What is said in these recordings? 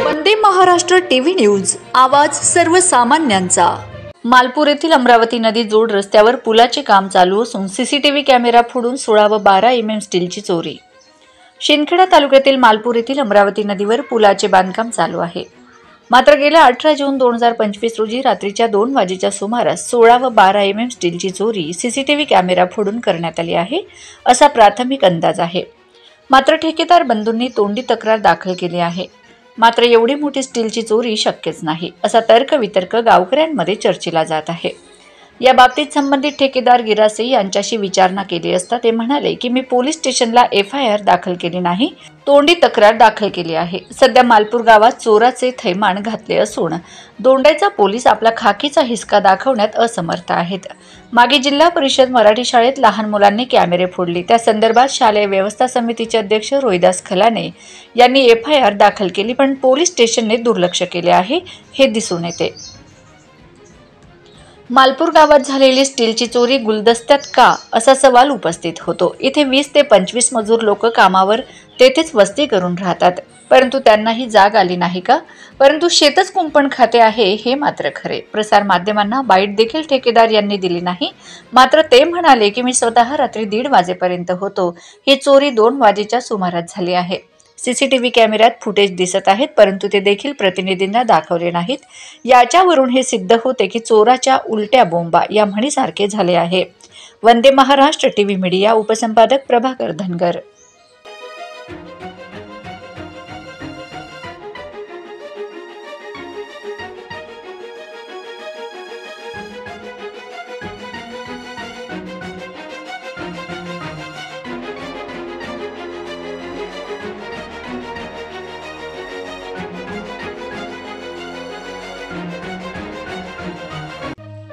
Vande Maharashtra TV news, आवाज सर्वसामान्यांचा। मालपूर येथील अमरावती नदी जोड रस्त्यावर पुलाचे काम चालू असून सीसीटीव्ही कॅमेरा फोडून 16 व 12 mm स्टीलची चोरी। शिंदखेडा तालुक्यातील मालपूर येथील अमरावती नदीवर पुलाचे बांधकाम चालू आहे। मात्र गेल्या 18 जून 2025 रोजी रात्रीच्या 2 वाजेच्या सुमारास 16 व 12 mm स्टीलची चोरी सीसीटीव्ही कॅमेरा फोडून करण्यात आली आहे, असा प्राथमिक अंदाज आहे। मात्र ठेकेदार बंधूंनी तोंडी तक्रार दाखल केली आहे। मात्र एवढी मोठी स्टीलची चोरी शक्यच नाही, असा तर्कवितर्क गावकऱ्यांमध्ये चर्चेला जात आहे। या बाबतीत संबंधित ठेकेदार गिरासे यांच्याशी विचारणा केली असता ते म्हणाले की मी पोलीस स्टेशनला FIR दाखल केली नाही, तोंडी तक्रार दाखल केली आहे। सध्या मालपूर गावात चोराचे थैमान घातले असून दोंड्याचा पोलीस आपला खाकीचा हिसका दाखवण्यात असमर्थ आहेत। मागे जिल्हा परिषद मराठी शाळेत लहान मुलांनी कॅमेरे फोडले, त्या संदर्भात शालेय व्यवस्था समितीचे अध्यक्ष रोहिदास खलाने यांनी FIR दाखल केली, पण पोलीस स्टेशनने दुर्लक्ष केले आहे हे दिसून येते। मालपूर गावात झालेली स्टीलची चोरी गुलदस्त्यात का, असा सवाल उपस्थित होतो। इथे 20 ते 25 मजूर लोक कामावर तेथेच वस्ती करून राहतात, परंतु त्यांनाही जाग आली नाही का? परंतु शेतच कुंपण खाते आहे हे मात्र खरे। प्रसार माध्यमांना बाईट देखील ठेकेदार यांनी दिली नाही। मात्र ते म्हणाले की मी स्वतः रात्री 1:30 वाजेपर्यंत होतो। ही चोरी 2 वाजेच्या सुमारास झाली आहे। सीसीटीव्ही कॅमेऱ्यात फुटेज दिसत आहेत, परंतु ते देखील प्रतिनिधींना दाखवले नाहीत। याच्यावरून हे सिद्ध होते की चोराच्या उलट्या बोंबा या म्हणीसारखे झाले आहे। वंदे महाराष्ट्र टीव्ही मीडिया, उपसंपादक प्रभाकर धनगर।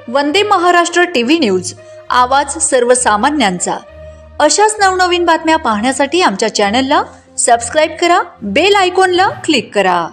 वंदे महाराष्ट्र टीव्ही न्यूज, आवाज सर्वसामान्यांचा। अशाच नवनवीन बातम्या पाहण्यासाठी आमच्या चॅनलला सबस्क्राइब करा, बेल आयकॉनला क्लिक करा।